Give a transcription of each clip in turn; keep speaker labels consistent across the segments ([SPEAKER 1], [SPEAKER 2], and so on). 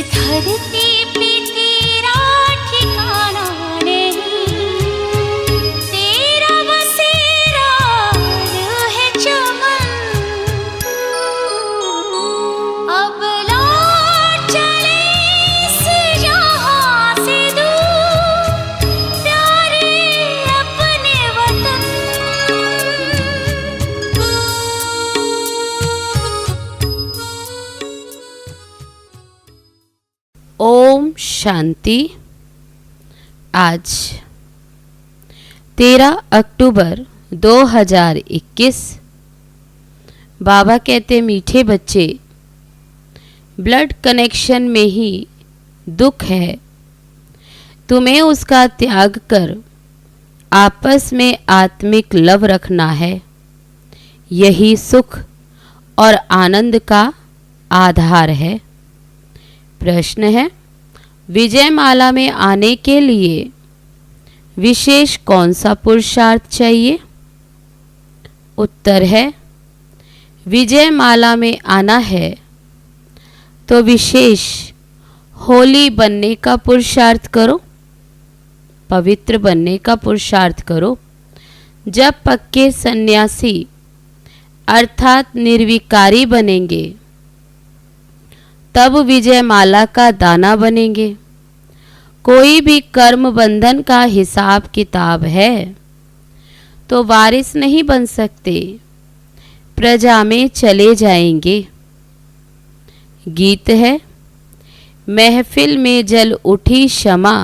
[SPEAKER 1] धरती पे तेरा ठिकाना नहीं, तेरा बसेरा है चमन। अब लौट चले इस जहां से दूर, प्यारे अपने वतन।
[SPEAKER 2] ओम शांति। आज 13 अक्टूबर 2021। बाबा कहते मीठे बच्चे, ब्लड कनेक्शन में ही दुख है, तुम्हें उसका त्याग कर आपस में आत्मिक लव रखना है। यही सुख और आनंद का आधार है। प्रश्न है, विजय माला में आने के लिए विशेष कौन सा पुरुषार्थ चाहिए? उत्तर है, विजय माला में आना है तो विशेष होली बनने का पुरुषार्थ करो, पवित्र बनने का पुरुषार्थ करो। जब पक्के सन्यासी अर्थात निर्विकारी बनेंगे तब विजय माला का दाना बनेंगे। कोई भी कर्म बंधन का हिसाब किताब है तो वारिस नहीं बन सकते, प्रजा में चले जाएंगे। गीत है, महफिल में जल उठी क्षमा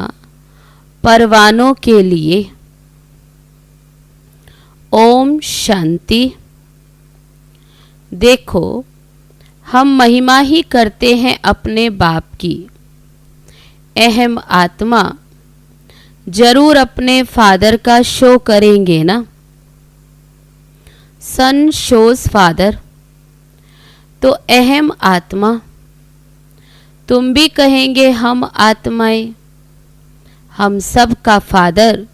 [SPEAKER 2] परवानों के लिए। ओम शांति। देखो, हम महिमा ही करते हैं अपने बाप की। अहम आत्मा जरूर अपने फादर का शो करेंगे ना। सन शोज फादर, तो अहम आत्मा तुम भी कहेंगे हम आत्माएं। हम सब का फादर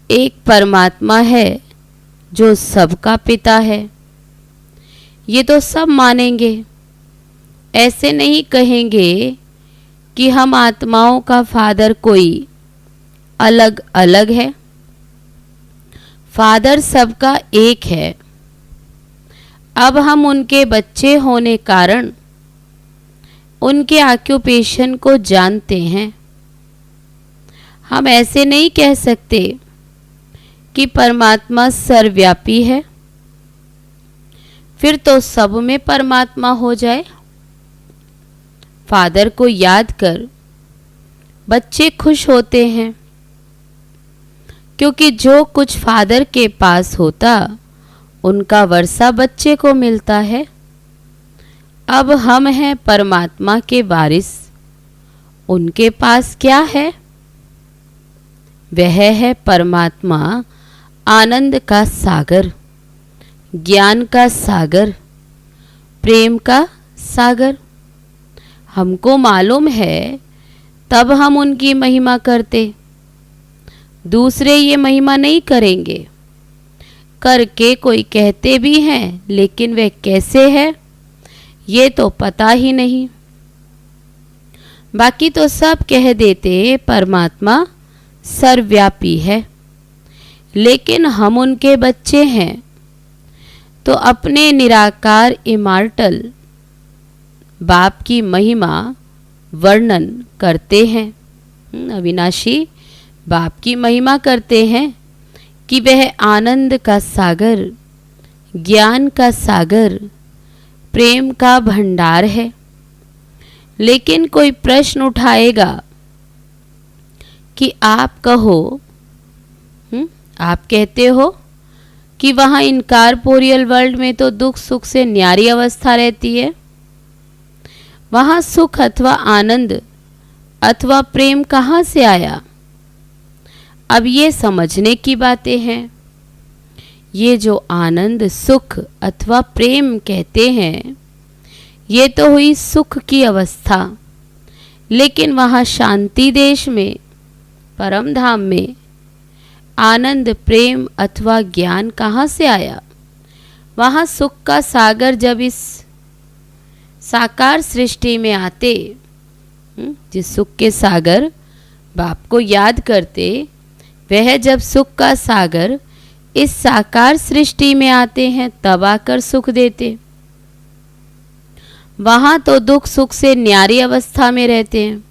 [SPEAKER 2] एक परमात्मा है जो सबका पिता है। ये तो सब मानेंगे। ऐसे नहीं कहेंगे कि हम आत्माओं का फादर कोई अलग अलग है। फादर सबका एक है। अब हम उनके बच्चे होने कारण उनके ऑक्यूपेशन को जानते हैं। हम ऐसे नहीं कह सकते कि परमात्मा सर्वव्यापी है, फिर तो सब में परमात्मा हो जाए। फादर को याद कर बच्चे खुश होते हैं, क्योंकि जो कुछ फादर के पास होता उनका वर्षा बच्चे को मिलता है। अब हम हैं परमात्मा के वारिस। उनके पास क्या है? वह है परमात्मा आनंद का सागर, ज्ञान का सागर, प्रेम का सागर। हमको मालूम है तब हम उनकी महिमा करते। दूसरे ये महिमा नहीं करेंगे। करके कोई कहते भी हैं, लेकिन वह कैसे है ये तो पता ही नहीं। बाकी तो सब कह देते परमात्मा सर्वव्यापी है, लेकिन हम उनके बच्चे हैं तो अपने निराकार इमॉर्टल बाप की महिमा वर्णन करते हैं। अविनाशी बाप की महिमा करते हैं कि वह आनंद का सागर, ज्ञान का सागर, प्रेम का भंडार है। लेकिन कोई प्रश्न उठाएगा कि आप कहो, आप कहते हो कि वहाँ इनकॉर्पोरियल वर्ल्ड में तो दुख सुख से न्यारी अवस्था रहती है। वहाँ सुख अथवा आनंद अथवा प्रेम कहाँ से आया? अब ये समझने की बातें हैं। ये जो आनंद सुख अथवा प्रेम कहते हैं, ये तो हुई सुख की अवस्था। लेकिन वहाँ शांति देश में, परम धाम में आनंद प्रेम अथवा ज्ञान कहाँ से आया? वहाँ सुख का सागर जब इस साकार सृष्टि में आते जिस सुख के सागर बाप को याद करते, वह जब सुख का सागर इस साकार सृष्टि में आते हैं तब आकर सुख देते। वहाँ तो दुख सुख से न्यारी अवस्था में रहते हैं,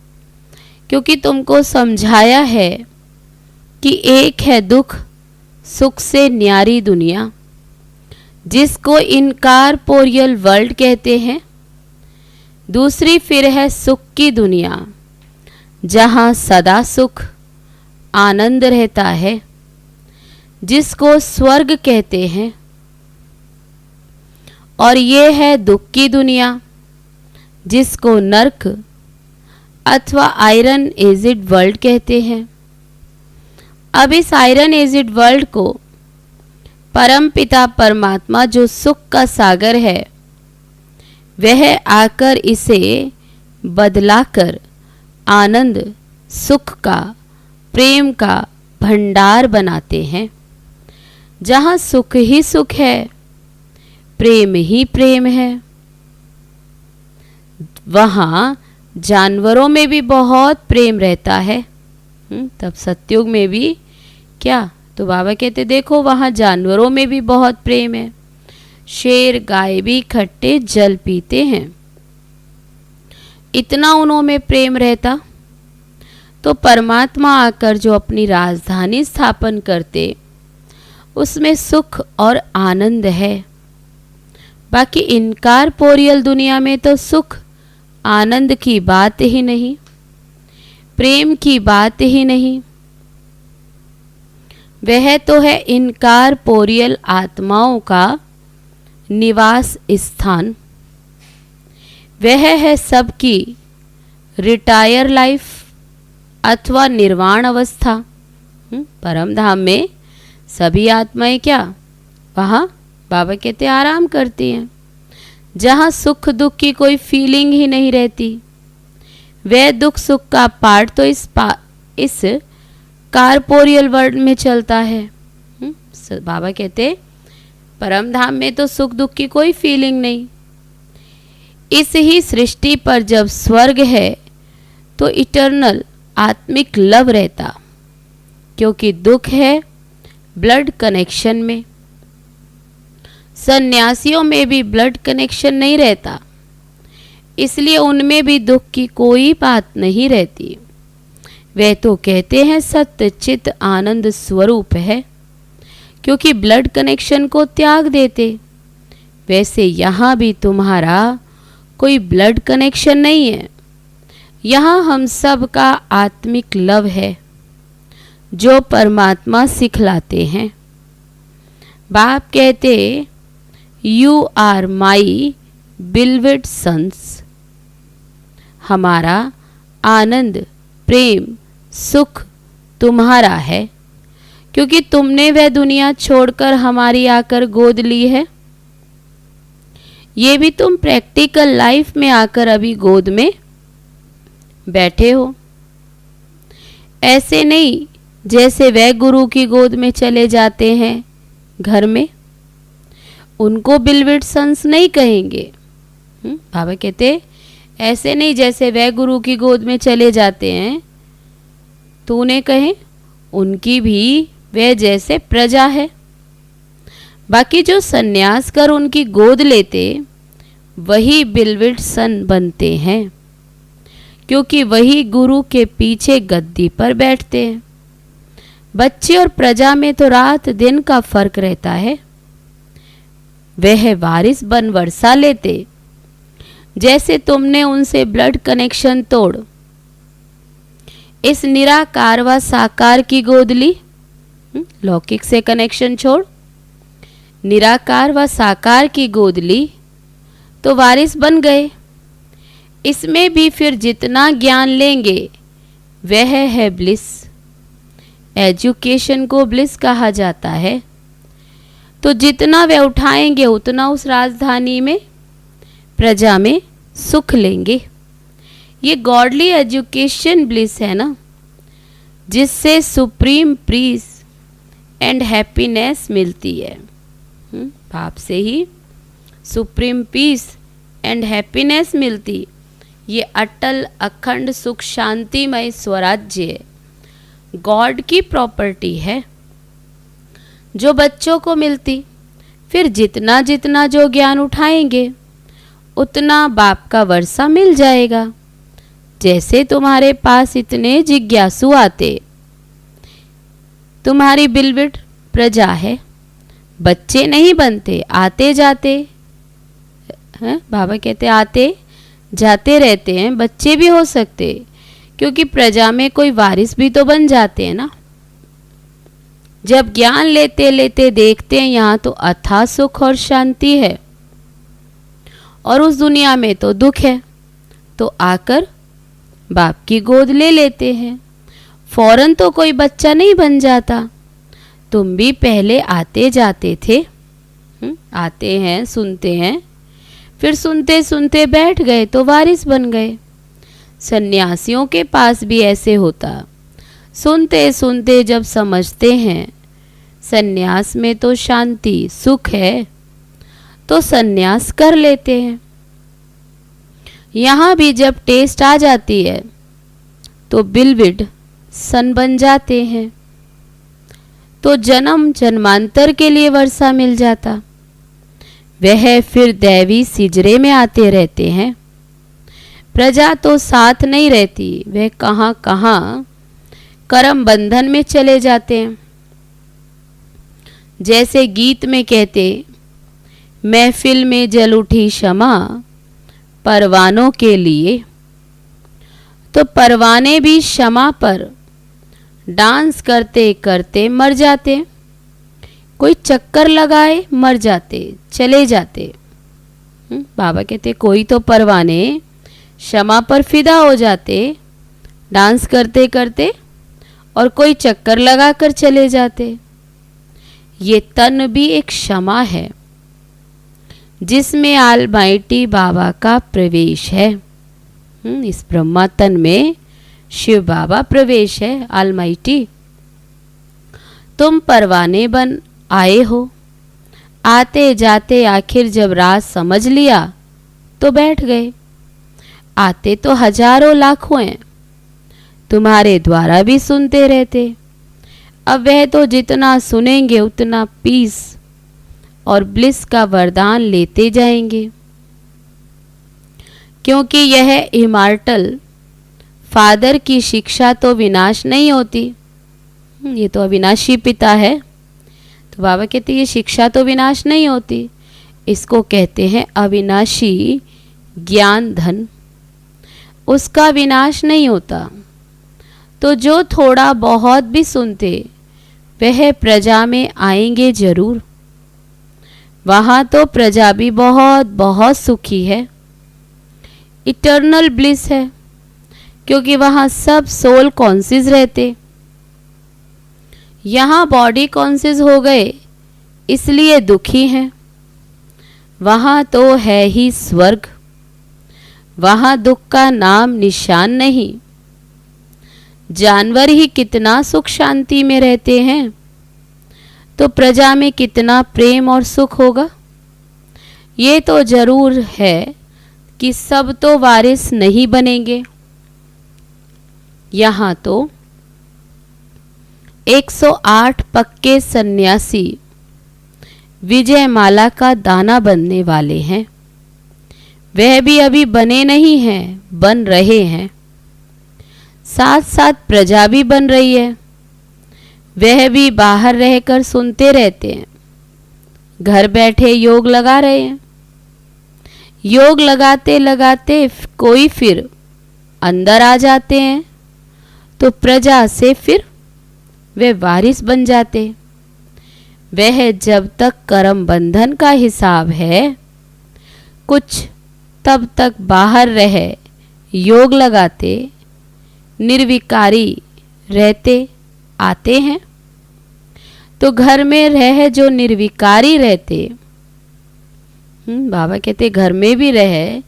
[SPEAKER 2] क्योंकि तुमको समझाया है कि एक है दुख सुख से न्यारी दुनिया, जिसको इनकॉर्पोरियल वर्ल्ड कहते हैं। दूसरी फिर है सुख की दुनिया, जहाँ सदा सुख आनंद रहता है, जिसको स्वर्ग कहते हैं। और ये है दुख की दुनिया, जिसको नर्क अथवा आयरन एजिड वर्ल्ड कहते हैं। अब इस आयरन एजिड वर्ल्ड को परम पिता परमात्मा जो सुख का सागर है, वह आकर इसे बदलाकर आनंद सुख का प्रेम का भंडार बनाते हैं। जहाँ सुख ही सुख है, प्रेम ही प्रेम है, वहाँ जानवरों में भी बहुत प्रेम रहता है। तब सतयुग में भी क्या, तो बाबा कहते देखो वहाँ जानवरों में भी बहुत प्रेम है। शेर गाय भी खट्टे जल पीते हैं, इतना उनमें प्रेम रहता। तो परमात्मा आकर जो अपनी राजधानी स्थापन करते, उसमें सुख और आनंद है। बाकी इनकॉर्पोरियल दुनिया में तो सुख आनंद की बात ही नहीं, प्रेम की बात ही नहीं। वह तो है इनकॉर्पोरियल आत्माओं का निवास स्थान। वह है सबकी रिटायर लाइफ अथवा निर्वाण अवस्था। परम धाम में सभी आत्माएं क्या, वहाँ बाबा कहते आराम करती हैं, जहाँ सुख दुख की कोई फीलिंग ही नहीं रहती। वह दुख सुख का पार्ट तो इस कॉर्पोरियल वर्ल्ड में चलता है। बाबा कहते परम धाम में तो सुख दुख की कोई फीलिंग नहीं। इस ही सृष्टि पर जब स्वर्ग है तो इटर्नल आत्मिक लव रहता, क्योंकि दुख है ब्लड कनेक्शन में। सन्यासियों में भी ब्लड कनेक्शन नहीं रहता, इसलिए उनमें भी दुख की कोई बात नहीं रहती। वे तो कहते हैं सत्य चित आनंद स्वरूप है, क्योंकि ब्लड कनेक्शन को त्याग देते। वैसे यहाँ भी तुम्हारा कोई ब्लड कनेक्शन नहीं है। यहाँ हम सब का आत्मिक लव है, जो परमात्मा सिखलाते हैं। बाप कहते you are my beloved sons. हमारा आनंद प्रेम सुख तुम्हारा है, क्योंकि तुमने वह दुनिया छोड़कर हमारी आकर गोद ली है। ये भी तुम प्रैक्टिकल लाइफ में आकर अभी गोद में बैठे हो। ऐसे नहीं जैसे वह गुरु की गोद में चले जाते हैं घर में, उनको बिलवेड सन्स नहीं कहेंगे। बाबा कहते ऐसे नहीं जैसे वह गुरु की गोद में चले जाते हैं तो उन्हें कहें उनकी भी वह जैसे प्रजा है। बाकी जो सन्यास कर उनकी गोद लेते वही बिलवेड सन बनते हैं, क्योंकि वही गुरु के पीछे गद्दी पर बैठते हैं। बच्चे और प्रजा में तो रात दिन का फर्क रहता है। वह वारिस बन वर्षा लेते, जैसे तुमने उनसे ब्लड कनेक्शन तोड़ इस निराकार व साकार की गोद ली। लौकिक से कनेक्शन छोड़ निराकार व साकार की गोद ली तो वारिस बन गए। इसमें भी फिर जितना ज्ञान लेंगे वह है ब्लिस। एजुकेशन को ब्लिस कहा जाता है। तो जितना वे उठाएंगे उतना उस राजधानी में प्रजा में सुख लेंगे। ये गॉडली एजुकेशन ब्लिस है ना, जिससे सुप्रीम पीस एंड हैप्पीनेस मिलती है। बाप से ही सुप्रीम पीस एंड हैप्पीनेस मिलती, ये अटल अखंड सुख शांतिमय स्वराज्य गॉड की प्रॉपर्टी है जो बच्चों को मिलती। फिर जितना जितना जो ज्ञान उठाएंगे उतना बाप का वर्षा मिल जाएगा। जैसे तुम्हारे पास इतने जिज्ञासु आते, तुम्हारी बिलविट प्रजा है, बच्चे नहीं बनते, आते जाते हैं। बाबा कहते आते जाते रहते हैं, बच्चे भी हो सकते, क्योंकि प्रजा में कोई वारिस भी तो बन जाते हैं ना। जब ज्ञान लेते लेते देखते हैं यहाँ तो अथाह सुख और शांति है और उस दुनिया में तो दुख है, तो आकर बाप की गोद ले लेते हैं। फौरन तो कोई बच्चा नहीं बन जाता। तुम भी पहले आते जाते थे, आते हैं, सुनते हैं, फिर सुनते सुनते बैठ गए तो वारिस बन गए। सन्यासियों के पास भी ऐसे होता। सुनते सुनते जब समझते हैं सन्यास में तो शांति सुख है, तो सन्यास कर लेते हैं। यहाँ भी जब टेस्ट आ जाती है तो बिलविड सन बन जाते हैं, तो जन्म जन्मांतर के लिए वर्षा मिल जाता। वह फिर दैवी सिजरे में आते रहते हैं। प्रजा तो साथ नहीं रहती, वह कहाँ कहाँ कर्म बंधन में चले जाते हैं। जैसे गीत में कहते, महफिल में जल उठी शमा परवानों के लिए, तो परवाने भी शमा पर डांस करते करते मर जाते। कोई चक्कर लगाए मर जाते, चले जाते। बाबा कहते कोई तो परवाने शमा पर फिदा हो जाते डांस करते करते, और कोई चक्कर लगाकर चले जाते। ये तन भी एक क्षमा है जिसमें आलमाइटी बाबा का प्रवेश है। इस ब्रह्मा तन में शिव बाबा प्रवेश है, आलमाइटी। तुम परवाने बन आए हो, आते जाते आखिर जब राज समझ लिया तो बैठ गए। आते तो हजारों लाखों हैं, तुम्हारे द्वारा भी सुनते रहते। अब वह तो जितना सुनेंगे उतना पीस और ब्लिस का वरदान लेते जाएंगे, क्योंकि यह इमॉर्टल फादर की शिक्षा तो विनाश नहीं होती। ये तो अविनाशी पिता है, तो बाबा कहते ये शिक्षा तो विनाश नहीं होती। इसको कहते हैं अविनाशी ज्ञान धन, उसका विनाश नहीं होता। तो जो थोड़ा बहुत भी सुनते वह प्रजा में आएंगे जरूर। वहाँ तो प्रजा भी बहुत बहुत सुखी है, इटर्नल ब्लिस है, क्योंकि वहाँ सब सोल कॉन्सियस रहते। यहाँ बॉडी कॉन्सियस हो गए इसलिए दुखी हैं। वहाँ तो है ही स्वर्ग, वहाँ दुख का नाम निशान नहीं। जानवर ही कितना सुख शांति में रहते हैं, तो प्रजा में कितना प्रेम और सुख होगा। ये तो जरूर है कि सब तो वारिस नहीं बनेंगे। यहाँ तो 108 पक्के सन्यासी विजयमाला का दाना बनने वाले हैं। वह भी अभी बने नहीं हैं, बन रहे हैं। साथ साथ प्रजा भी बन रही है। वह भी बाहर रहकर सुनते रहते हैं, घर बैठे योग लगा रहे हैं। योग लगाते लगाते कोई फिर अंदर आ जाते हैं, तो प्रजा से फिर वे वारिस बन जाते। वह जब तक कर्म बंधन का हिसाब है, कुछ तब तक बाहर रहे योग लगाते निर्विकारी रहते आते हैं। तो घर में रह जो निर्विकारी रहते, बाबा कहते घर में भी रहे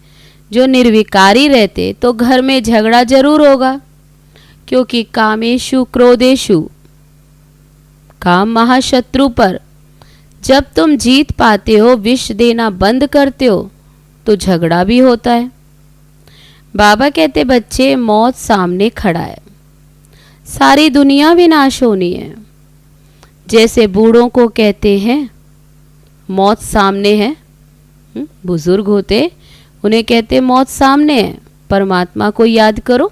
[SPEAKER 2] जो निर्विकारी रहते, तो घर में झगड़ा जरूर होगा, क्योंकि कामेशु क्रोधेशु, काम महाशत्रु पर जब तुम जीत पाते हो, विष देना बंद करते हो, तो झगड़ा भी होता है। बाबा कहते बच्चे मौत सामने खड़ा है, सारी दुनिया विनाश होनी है। जैसे बूढ़ों को कहते हैं मौत सामने है, बुजुर्ग होते उन्हें कहते मौत सामने है, परमात्मा को याद करो।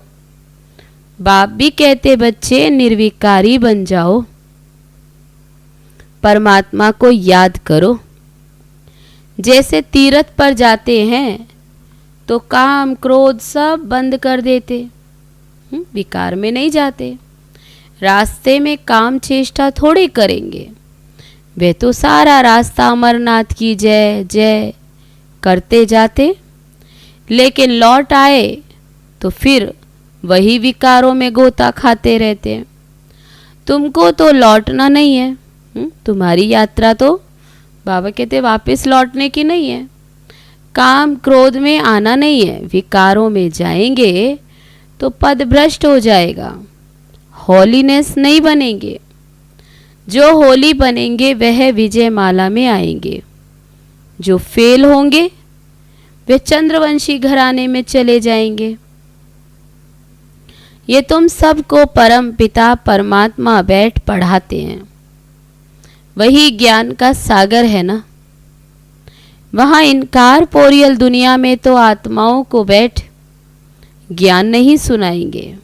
[SPEAKER 2] बाप भी कहते बच्चे निर्विकारी बन जाओ, परमात्मा को याद करो। जैसे तीर्थ पर जाते हैं तो काम क्रोध सब बंद कर देते, विकार में नहीं जाते। रास्ते में काम चेष्टा थोड़ी करेंगे, वे तो सारा रास्ता अमरनाथ की जय जय करते जाते, लेकिन लौट आए तो फिर वही विकारों में गोता खाते रहते हैं। तुमको तो लौटना नहीं है, तुम्हारी यात्रा तो बाबा कहते वापस लौटने की नहीं है। काम क्रोध में आना नहीं है, विकारों में जाएंगे तो पद भ्रष्ट हो जाएगा, होलीनेस नहीं बनेंगे। जो होली बनेंगे वह विजय माला में आएंगे, जो फेल होंगे वे चंद्रवंशी घराने में चले जाएंगे। ये तुम सबको परम पिता परमात्मा बैठ पढ़ाते हैं, वही ज्ञान का सागर है ना। वहाँ इनकार पोरियल दुनिया में तो आत्माओं को बैठ ज्ञान नहीं सुनाएंगे,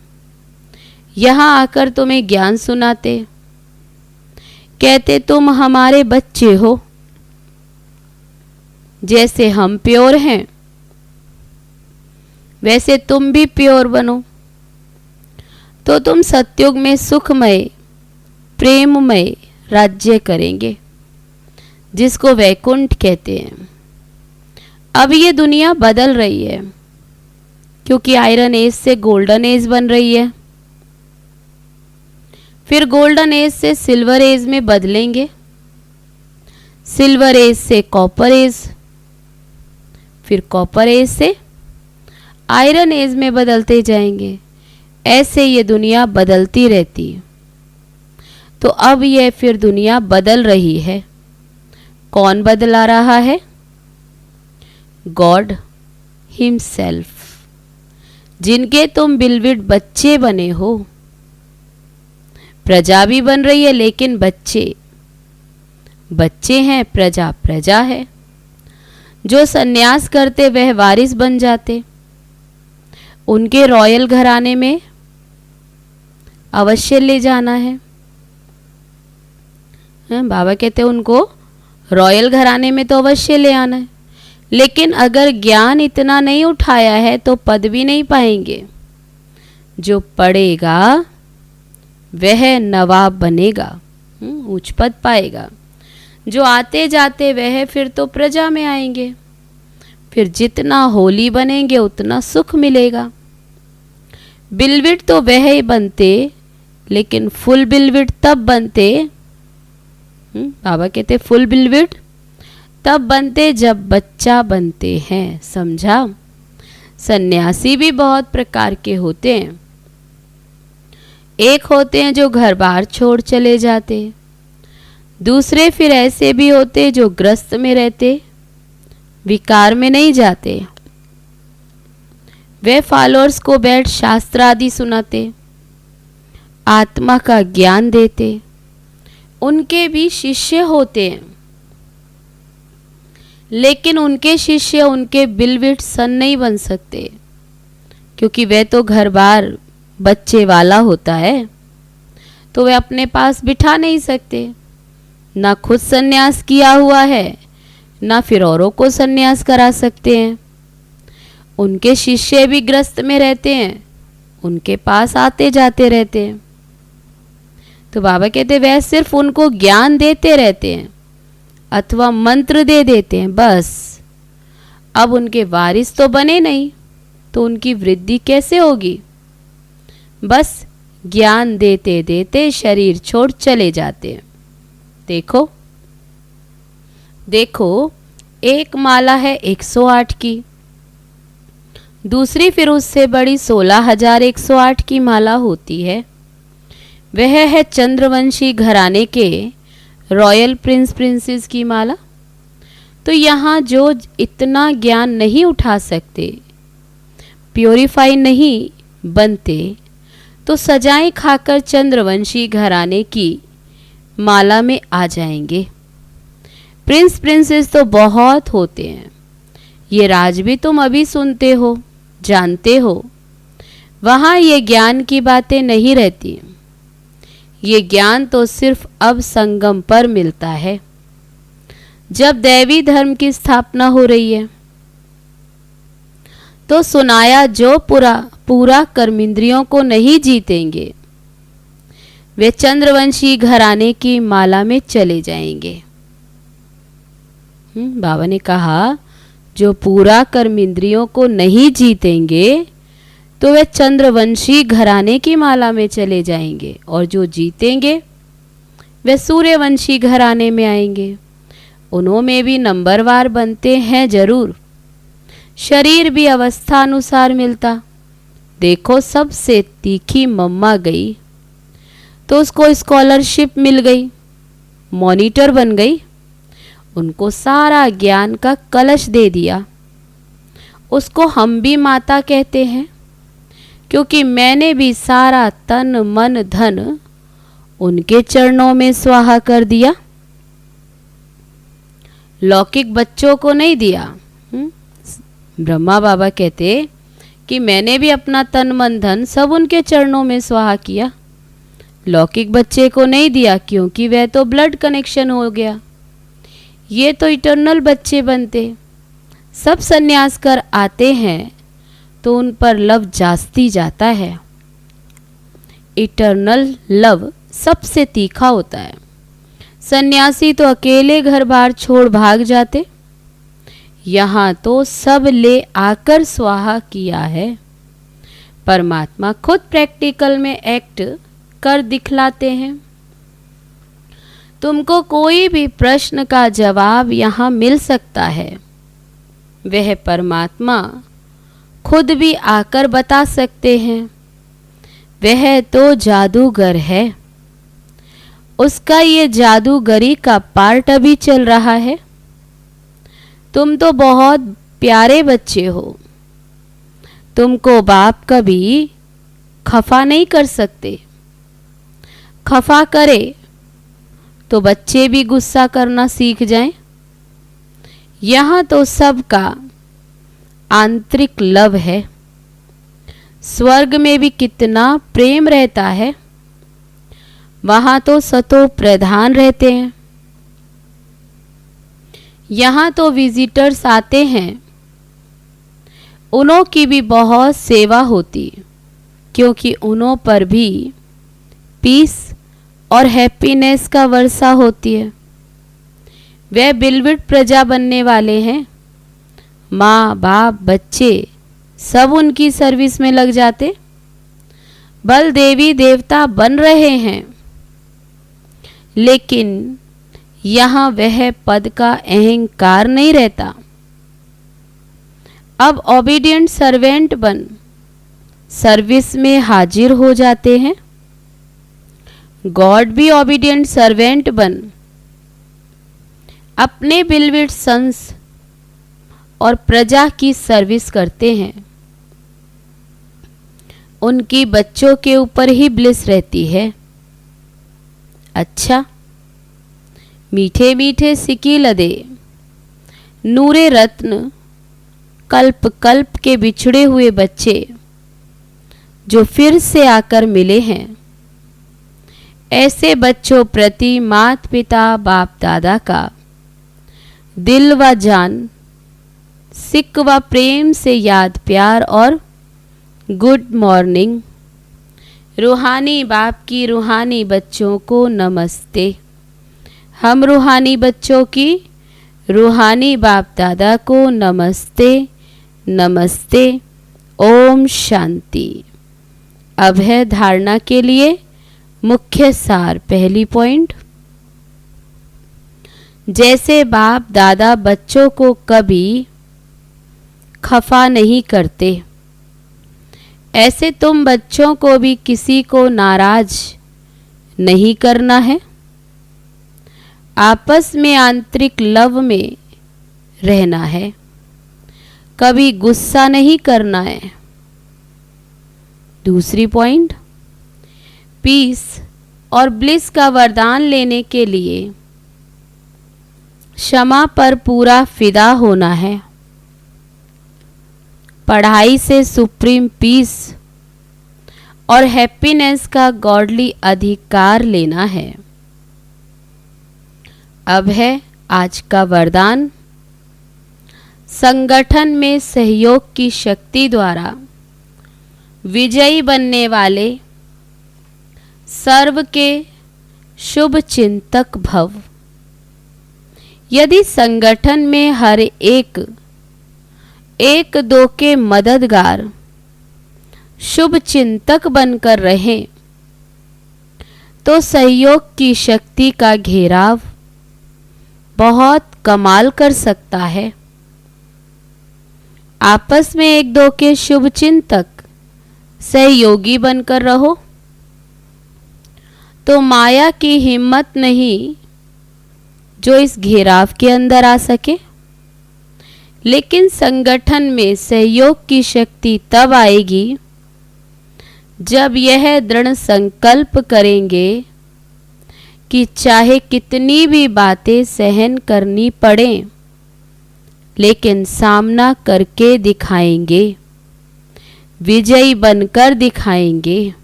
[SPEAKER 2] यहाँ आकर तुम्हें ज्ञान सुनाते, कहते तुम हमारे बच्चे हो। जैसे हम प्योर हैं वैसे तुम भी प्योर बनो, तो तुम सतयुग में सुखमय प्रेममय राज्य करेंगे, जिसको वैकुंठ कहते हैं। अब ये दुनिया बदल रही है, क्योंकि आयरन एज से गोल्डन एज बन रही है, फिर गोल्डन एज से सिल्वर एज में बदलेंगे, सिल्वर एज से कॉपर एज, फिर कॉपर एज से आयरन एज में बदलते जाएंगे। ऐसे ये दुनिया बदलती रहती है। तो अब यह फिर दुनिया बदल रही है। कौन बदला रहा है? गॉड हिमसेल्फ, जिनके तुम बिलविड बच्चे बने हो। प्रजा भी बन रही है, लेकिन बच्चे बच्चे हैं, प्रजा प्रजा है। जो सन्यास करते वह वारिस बन जाते, उनके रॉयल घराने में अवश्य ले जाना है। बाबा कहते हैं उनको रॉयल घराने में तो अवश्य ले आना है, लेकिन अगर ज्ञान इतना नहीं उठाया है तो पद भी नहीं पाएंगे। जो पढ़ेगा वह नवाब बनेगा, उच्च पद पाएगा। जो आते जाते वह फिर तो प्रजा में आएंगे, फिर जितना होली बनेंगे उतना सुख मिलेगा। बिलविड तो वह ही बनते, लेकिन फुल बिलविड तब बनते, बाबा कहते फुल बिलविड तब बनते जब बच्चा बनते हैं, समझा। सन्यासी भी बहुत प्रकार के होते हैं। एक होते हैं जो घर बार छोड़ चले जाते, दूसरे फिर ऐसे भी होते जो ग्रस्त में रहते, विकार में नहीं जाते। वे फॉलोअर्स को बैठ शास्त्र आदि सुनाते, आत्मा का ज्ञान देते। उनके भी शिष्य होते हैं, लेकिन उनके शिष्य उनके बिलविड सन नहीं बन सकते, क्योंकि वह तो घर बार बच्चे वाला होता है, तो वे अपने पास बिठा नहीं सकते। ना खुद सन्यास किया हुआ है, ना फिर औरों को सन्यास करा सकते हैं। उनके शिष्य भी ग्रस्त में रहते हैं, उनके पास आते जाते रहते हैं। तो बाबा कहते वह सिर्फ उनको ज्ञान देते रहते हैं अथवा मंत्र दे देते हैं, बस। अब उनके वारिस तो बने नहीं, तो उनकी वृद्धि कैसे होगी? बस ज्ञान देते देते शरीर छोड़ चले जाते हैं। देखो देखो, एक माला है 108 की, दूसरी फिर उससे बड़ी 16,108 की माला होती है। वह है चंद्रवंशी घराने के रॉयल प्रिंस प्रिंसेस की माला। तो यहाँ जो इतना ज्ञान नहीं उठा सकते, प्योरीफाई नहीं बनते तो सजाएं खाकर चंद्रवंशी घराने की माला में आ जाएंगे। प्रिंस प्रिंसेस तो बहुत होते हैं, ये राज भी तुम अभी सुनते हो, जानते हो। वहाँ ये ज्ञान की बातें नहीं रहती, ये ज्ञान तो सिर्फ अब संगम पर मिलता है, जब दैवी धर्म की स्थापना हो रही है। तो सुनाया, जो पूरा कर्मेंद्रियों को नहीं जीतेंगे वे चंद्रवंशी घराने की माला में चले जाएंगे। बाबा ने कहा, जो पूरा कर्मेंद्रियों को नहीं जीतेंगे तो वे चंद्रवंशी घराने की माला में चले जाएंगे, और जो जीतेंगे वे सूर्यवंशी घराने में आएंगे। उन्होंने भी नंबरवार बनते हैं जरूर, शरीर भी अवस्था अनुसार मिलता। देखो, सबसे तीखी मम्मा गई तो उसको स्कॉलरशिप मिल गई, मॉनिटर बन गई, उनको सारा ज्ञान का कलश दे दिया। उसको हम भी माता कहते हैं, क्योंकि मैंने भी सारा तन मन धन उनके चरणों में स्वाहा कर दिया, लौकिक बच्चों को नहीं दिया। ब्रह्मा बाबा कहते कि मैंने भी अपना तन मन धन सब उनके चरणों में स्वाहा किया, लौकिक बच्चे को नहीं दिया, क्योंकि वह तो ब्लड कनेक्शन हो गया। ये तो इटर्नल बच्चे बनते। सब सन्यास कर आते हैं तो उन पर लव जास्ती जाता है। इटर्नल लव सबसे तीखा होता है। सन्यासी तो अकेले घर बार छोड़ भाग जाते, यहाँ तो सब ले आकर स्वाहा किया है। परमात्मा खुद प्रैक्टिकल में एक्ट कर दिखलाते हैं। तुमको कोई भी प्रश्न का जवाब यहाँ मिल सकता है, वह परमात्मा खुद भी आकर बता सकते हैं। वह तो जादूगर है, उसका ये जादूगरी का पार्ट अभी चल रहा है। तुम तो बहुत प्यारे बच्चे हो, तुमको बाप कभी खफा नहीं कर सकते। खफा करे तो बच्चे भी गुस्सा करना सीख जाएं। यहाँ तो सबका आंतरिक लव है। स्वर्ग में भी कितना प्रेम रहता है, वहाँ तो सतो प्रधान रहते हैं। यहाँ तो विजिटर्स आते हैं, उन्हों की भी बहुत सेवा होती, क्योंकि उन्हों पर भी पीस और हैप्पीनेस का वर्षा होती है। वे बिलविट प्रजा बनने वाले हैं। माँ बाप बच्चे सब उनकी सर्विस में लग जाते। बल देवी देवता बन रहे हैं, लेकिन यहाँ वह पद का अहंकार नहीं रहता। अब ओबीडिएंट सर्वेंट बन सर्विस में हाजिर हो जाते हैं। गॉड भी ओबीडिएंट सर्वेंट बन अपने बिलविट सन्स और प्रजा की सर्विस करते हैं। उनकी बच्चों के ऊपर ही ब्लिस रहती है। अच्छा, मीठे मीठे सिकी लदे नूरे रत्न कल्प कल्प के बिछड़े हुए बच्चे जो फिर से आकर मिले हैं, ऐसे बच्चों प्रति माता पिता बाप दादा का दिल व जान सिक व प्रेम से याद प्यार और गुड मॉर्निंग। रूहानी बाप की रूहानी बच्चों को नमस्ते। हम रूहानी बच्चों की रूहानी बाप दादा को नमस्ते नमस्ते। ओम शांति। अब है धारणा के लिए मुख्य सार। पहली पॉइंट, जैसे बाप दादा बच्चों को कभी खफा नहीं करते, ऐसे तुम बच्चों को भी किसी को नाराज नहीं करना है। आपस में आंतरिक लव में रहना है, कभी गुस्सा नहीं करना है। दूसरी पॉइंट, पीस और ब्लिस का वरदान लेने के लिए क्षमा पर पूरा फिदा होना है। पढ़ाई से सुप्रीम पीस और हैप्पीनेस का गॉडली अधिकार लेना है। अब है आज का वरदान। संगठन में सहयोग की शक्ति द्वारा विजयी बनने वाले सर्व के शुभ चिंतक भव। यदि संगठन में हर एक दो के मददगार शुभ चिंतक बनकर रहें तो सहयोग की शक्ति का घेराव बहुत कमाल कर सकता है। आपस में एक दो के शुभ चिंतक सहयोगी बनकर रहो तो माया की हिम्मत नहीं जो इस घेराव के अंदर आ सके। लेकिन संगठन में सहयोग की शक्ति तब आएगी जब यह दृढ़ संकल्प करेंगे कि चाहे कितनी भी बातें सहन करनी पड़े लेकिन सामना करके दिखाएंगे, विजयी बनकर दिखाएंगे।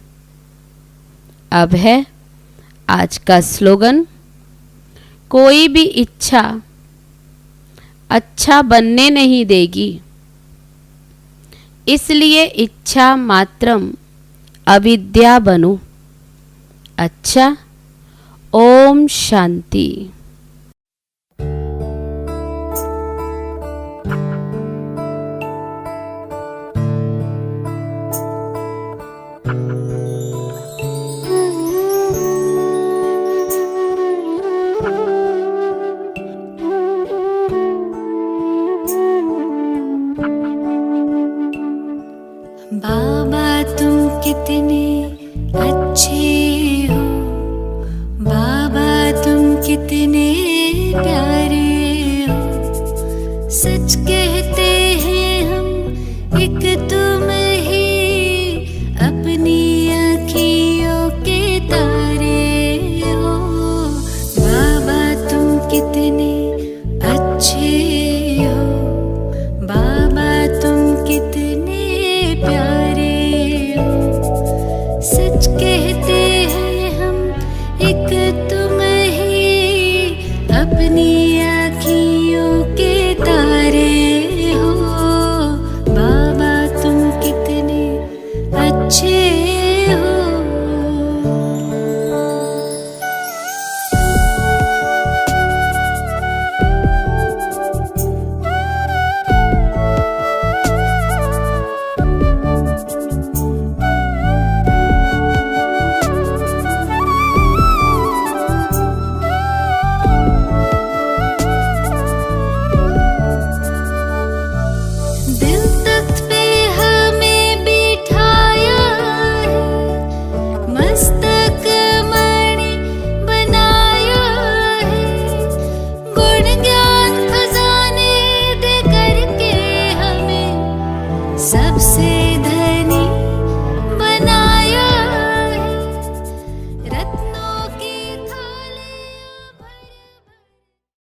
[SPEAKER 2] अब है आज का स्लोगन। कोई भी इच्छा अच्छा बनने नहीं देगी, इसलिए इच्छा मात्रम अविद्या बनो। अच्छा, ओम शांति।
[SPEAKER 1] बाबा तुम कितने अच्छे हो, बाबा तुम कितने प्यारे हो। सच कहते हैं हम एक तुम ही अपनी आँखियों के तारे हो। बाबा तुम कितने अच्छे हो, बाबा तुम कितने प्यारे हो। सच कहते हैं हम एक तुम ही अपनी आँखियों के तारे हो। बाबा तुम कितने अच्छे हो। दिल तख्त पे हमें बिठाया है, मस्तक मणि बनाया है। गुण ज्ञान खजाने दे करके हमें सबसे